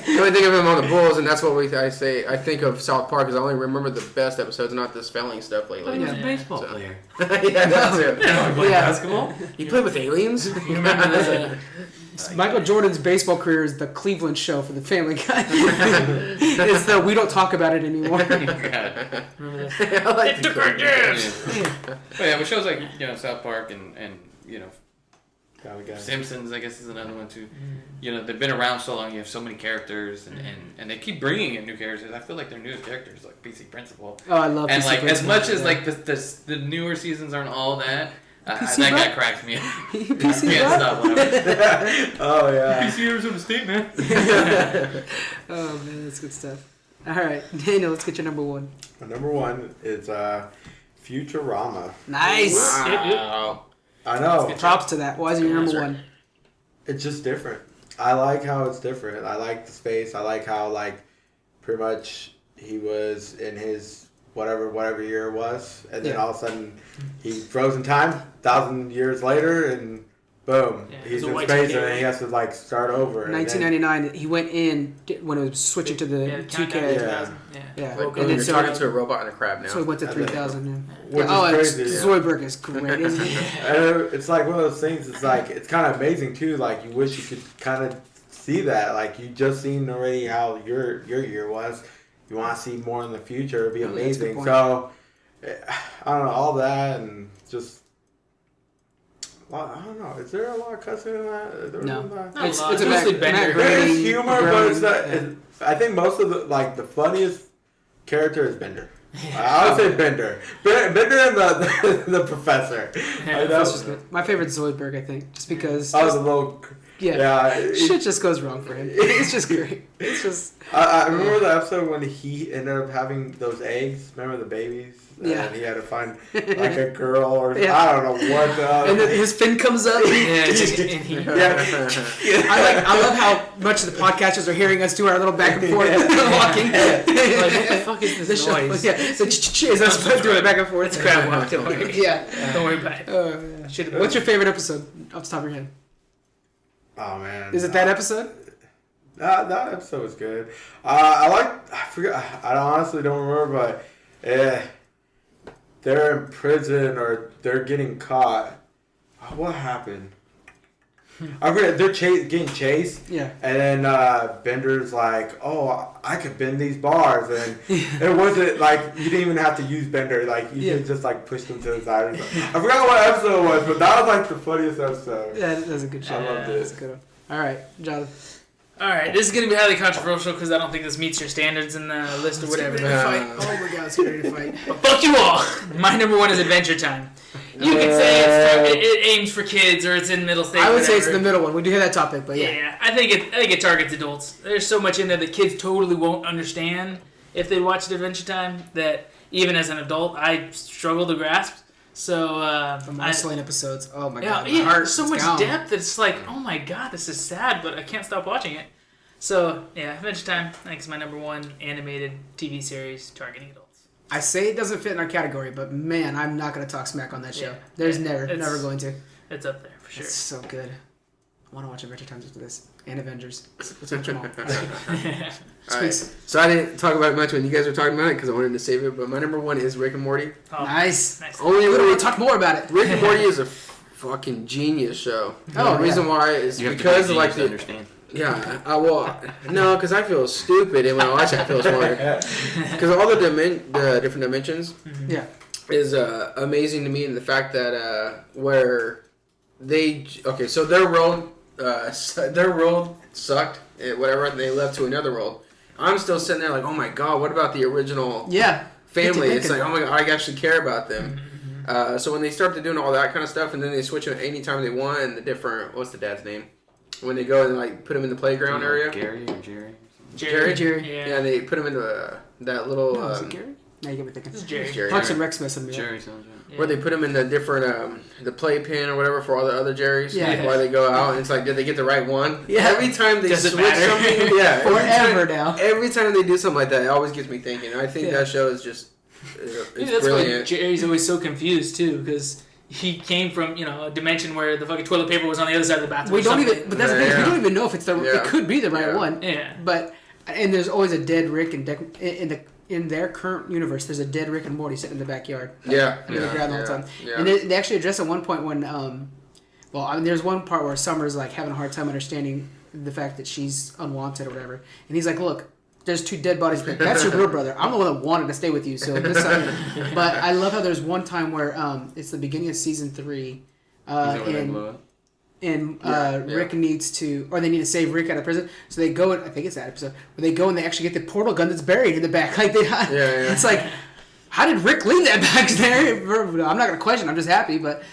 you only think of him on the Bulls, and that's what I think of South Park because I only remember the best episodes, not the spelling stuff lately. He was a Yeah. baseball So- player. Yeah, that's it. Yeah. Basketball. You played with aliens? You remember this? Michael Jordan's baseball career is the Cleveland show for the Family Guy. It's the we don't talk about it anymore. Remember this? I like It took our jabs. But yeah, with shows like South Park and Family Guy. Simpsons, I guess is another one too. They've been around so long. You have so many characters, and they keep bringing in new characters. I feel like their newest characters, like PC Principal, Oh, I love and PC like as Principal. much as Yeah. like the newer seasons aren't all that. PC That guy Rock? cracks me up. PC Can't Rock? stop laughing. Oh yeah. PC Arizona State, man. Oh man, that's good stuff. All right, Daniel, let's get your number one. My number one is Futurama. Nice. Wow. I know. Props to that. Why is it your number Sure. one? It's just different. I like how it's different. I like the space. I like how pretty much he was in his whatever year it was, and then Yeah. all of a sudden he froze in time, 1,000 years later, and boom, Yeah, he's it's a in Y2K. space, and then he has to start over. and then- 1999. He went in when it was switching to the Yeah, 2K. countdown to 2000. Yeah. Yeah. Like, And when then you're so- talking to a robot and a crab now. So he went to I 3,000. Which Yeah. Oh, is it's crazy, yeah. Zoidberg is great, isn't he? And it's like one of those things. It's like it's kind of amazing too. Like you wish you could kind of see that. Like you just seen already how your year was. You want to see more in the future. It'd be Oh, that's a good amazing. point. So I don't know, all that and just. I don't know. Is there a lot of cussing in that? No. Not It's a lot. a Mostly Matt Bender. There is Groening, humor, but it's not. Groening, I think most of the funniest character is Bender. I would say Bender. Bender and the professor. Yeah, That's just good. My favorite's Zoidberg, I think, just because. I was a little. Shit just goes wrong for him. It's just great. It's just. I remember the episode when he ended up having those eggs. Remember the babies? Yeah. And he had to find like a girl or Yeah. I don't know what. And then his fin comes up. Yeah, I love how much the podcasters are hearing us do our little back and forth walking. Like, what the fuck is this Show, noise? yeah, so is us doing it back and forth. It's crab walk. Don't worry. Yeah. Don't worry about it. Yeah. What's your favorite episode off the top of your head? Oh man. Is it that episode? That episode was good. I forget. I honestly don't remember, but they're in prison or they're getting caught. What happened? I forget. They're getting chased. Yeah. And then Bender's like, "Oh, I could bend these bars," and it wasn't like you didn't even have to use Bender. Like you could just like push them to the side. Or something. I forgot what episode it was, but that was like the funniest episode. Yeah, that was a good show. I loved That's a it. good one. All right, Jonathan. Alright, this is going to be highly controversial because I don't think this meets your standards in the list or whatever. Oh my god, it's ready to fight. But fuck you all! My number one is Adventure Time. You could say it aims for kids or it's in middle stage. I would say it's whatever. the middle one. We do have that topic, but yeah. Yeah, I think it targets adults. There's so much in there that kids totally won't understand if they watched Adventure Time that even as an adult I struggle to grasp. So The Marceline episodes. Oh my yeah, god, my yeah, heart so is much gone. depth. It's like, oh my god, this is sad, but I can't stop watching it. So yeah, Adventure Time I think is my number one animated TV series targeting adults. I say it doesn't fit in our category, but man, I'm not going to talk smack on that show. Yeah. There's Yeah, never going to. It's up there for sure. It's so good. I want to watch Adventure Time after this. And Avengers. Let's watch them all. Alright, so I didn't talk about it much when you guys were talking about it because I wanted to save it. But my number one is Rick and Morty. Oh, Nice. Only We literally want to talk more about it. Rick and Morty is a fucking genius show. Oh, The reason why is You have because to of like to the understand. yeah. No, because I feel stupid, and when I watch it, I feel smarter. Because all the different dimensions Yeah. is amazing to me, and the fact that where they so their world sucked, whatever, and they left to another world. I'm still sitting there like, oh my god, what about the original Yeah. family? Get to It's like, thinking. oh my god, I actually care about them. So when they start doing all that kind of stuff, and then they switch it anytime they want, and the different, what's the dad's name? When they go and like put him in the playground area. Gary or Jerry? Jerry. Yeah. They put him into that little. No, is it Gary? No, you get me thinking. This is Jerry. Jerry. Parks and Rec's messing me up. Jerry sounds right. Yeah. Where they put him in the different, the playpen or whatever for all the other Jerrys. Yeah. While they go out, and it's like, did they get the right one? Yeah. Every time they Doesn't switch matter. something, yeah. Forever now. Every time they do something like that, it always gets me thinking. I think Yeah. that show is just, Maybe it's that's why brilliant. Jerry's always so confused too, because he came from a dimension where the fucking toilet paper was on the other side of the bathroom. We or don't something. even, but that's the thing, we don't even know if it's the, Yeah. it could be the right Yeah. one. Yeah. But, and there's always a dead Rick in their current universe, there's a dead Rick and Morty sitting in the backyard. Yeah. In the ground all the time. Yeah. And they actually address at one point when, there's one part where Summer's like having a hard time understanding the fact that she's unwanted or whatever. And he's like, look, there's two dead bodies. That's your real brother. I'm the one that wanted to stay with you. So this But I love how there's one time where it's the beginning of season 3. And Rick needs to, or they need to save Rick out of prison. So they go, I think it's that episode, where they go and they actually get the portal gun that's buried in the back. Like it's like, how did Rick leave that back there? I'm not gonna question. I'm just happy, but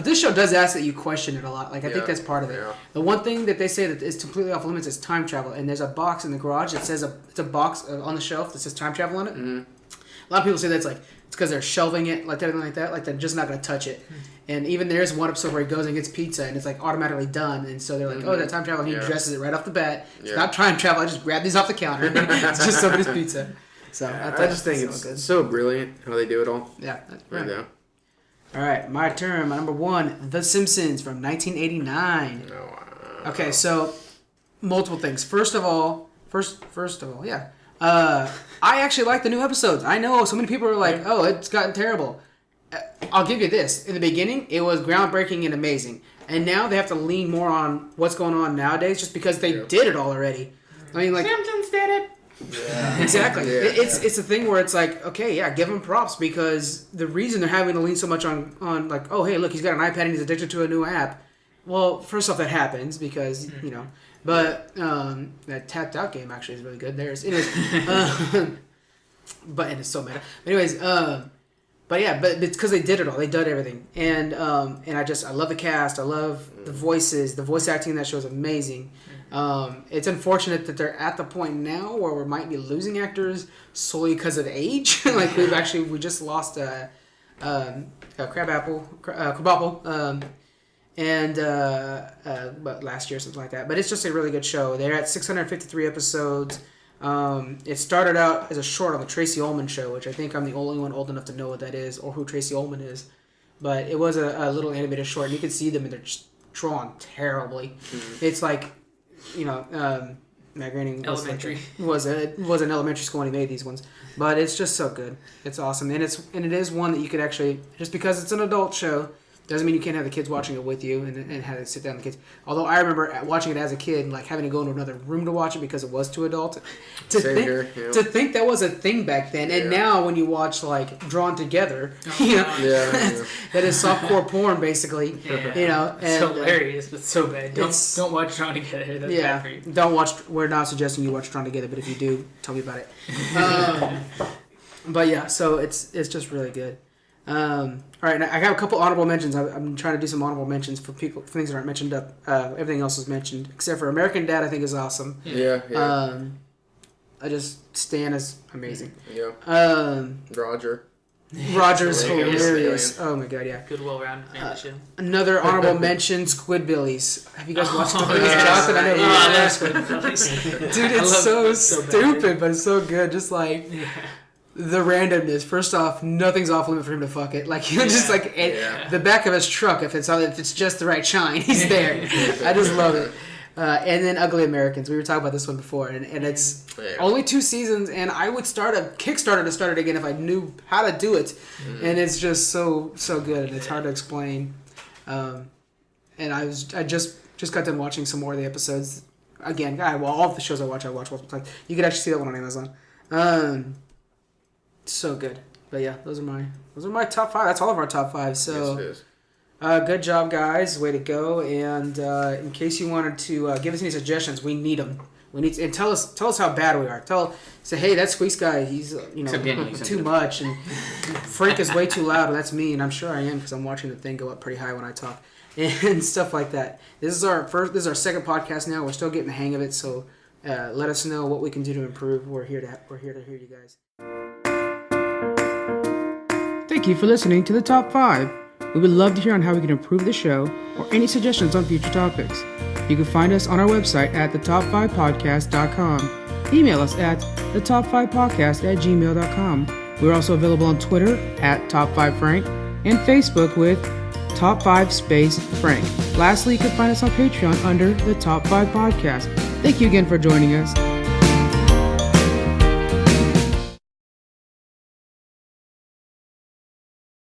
this show does ask that you question it a lot. Like I think that's part of it. Yeah. The one thing that they say that is completely off limits is time travel. And there's a box in the garage that says it's a box on the shelf that says time travel on it. Mm-hmm. A lot of people say that's like it's because they're shelving it like everything like that. Like they're just not gonna touch it. And even there's one episode where he goes and gets pizza and it's like automatically done. And so they're like, oh, that time travel. And he addresses it right off the bat. It's not time travel. I just grab these off the counter. It's just somebody's pizza. So I just think it's so brilliant how they do it all. Yeah. Right now. All right, my turn. My number one, The Simpsons from 1989. Okay, so multiple things. First of all, yeah. I actually like the new episodes. I know so many people are like, oh, it's gotten terrible. I'll give you this. In the beginning, it was groundbreaking and amazing. And now they have to lean more on what's going on nowadays just because they did it all already. I mean, like... Simpsons did it. Yeah. exactly. Yeah, It's a thing where it's like, okay, yeah, give him props, because the reason they're having to lean so much on like, oh, hey, look, he's got an iPad and he's addicted to a new app. Well, first off, that happens because but that Tapped Out game actually is really good. But and it's so meta. Anyways, but it's because they did it all. They did everything, and I love the cast. I love the voices. The voice acting in that show is amazing. It's unfortunate that they're at the point now where we might be losing actors solely because of age. Like we just lost Crabapple, but last year, something like that. But it's just a really good show. They're at 653 episodes. It started out as a short on the Tracy Ullman show, which I think I'm the only one old enough to know what that is or who Tracy Ullman is. But it was a little animated short, and you can see them, and they're just drawn terribly. Mm-hmm. It's like, Matt Groening was an elementary school when he made these ones. But it's just so good. It's awesome, and it is one that you could actually, just because it's an adult show, doesn't mean you can't have the kids watching it with you and have to sit down with the kids. Although I remember watching it as a kid and like having to go into another room to watch it because it was too adult. To think that was a thing back then, and now when you watch like Drawn Together, that is softcore porn basically. Yeah. And, it's hilarious, but so bad. Don't watch Drawn Together. That's bad for you. Don't watch. We're not suggesting you watch Drawn Together, but if you do, tell me about it. But yeah, so it's just really good. All right, I got a couple honorable mentions. I'm trying to do some honorable mentions for things that aren't mentioned up. Everything else is mentioned except for American Dad. I think is awesome. Yeah. Stan is amazing. Yeah. Roger's hilarious. Oh my god, yeah. Good, well-rounded family show. Another honorable mention: Squidbillies. Have you guys watched Squidbillies? Jonathan, I know you I love Squidbillies. Dude, it's so stupid, but it's so good. Just like. The randomness. First off, nothing's off limit for him to fuck it. Like just like the back of his truck, if it's just the right shine, he's there. I just love it. And then Ugly Americans. We were talking about this one before, and it's only 2 seasons. And I would start a Kickstarter to start it again if I knew how to do it. And it's just so good, and it's hard to explain. And I just got done watching some more of the episodes. Again, all of the shows I watch multiple times. You can actually see that one on Amazon. So good. But yeah, those are my top 5. That's all of our top 5. So yes, it is. Good job, guys. Way to go. And in case you wanted to give us any suggestions, we need them. And tell us how bad we are. Say, hey, that Squeaks guy, he's too much, and Frank is way too loud. And that's me, and I'm sure I am because I'm watching the thing go up pretty high when I talk and stuff like that. This is our second podcast now. We're still getting the hang of it. So let us know what we can do to improve. We're here to hear you guys. Thank you for listening to the Top 5. We would love to hear on how we can improve the show or any suggestions on future topics. You can find us on our website at thetop5podcast.com. Email us at thetop5podcast@gmail.com. We're also available on Twitter at Top5Frank and Facebook with Top5 Frank. Lastly, you can find us on Patreon under the Top 5 Podcast. Thank you again for joining us.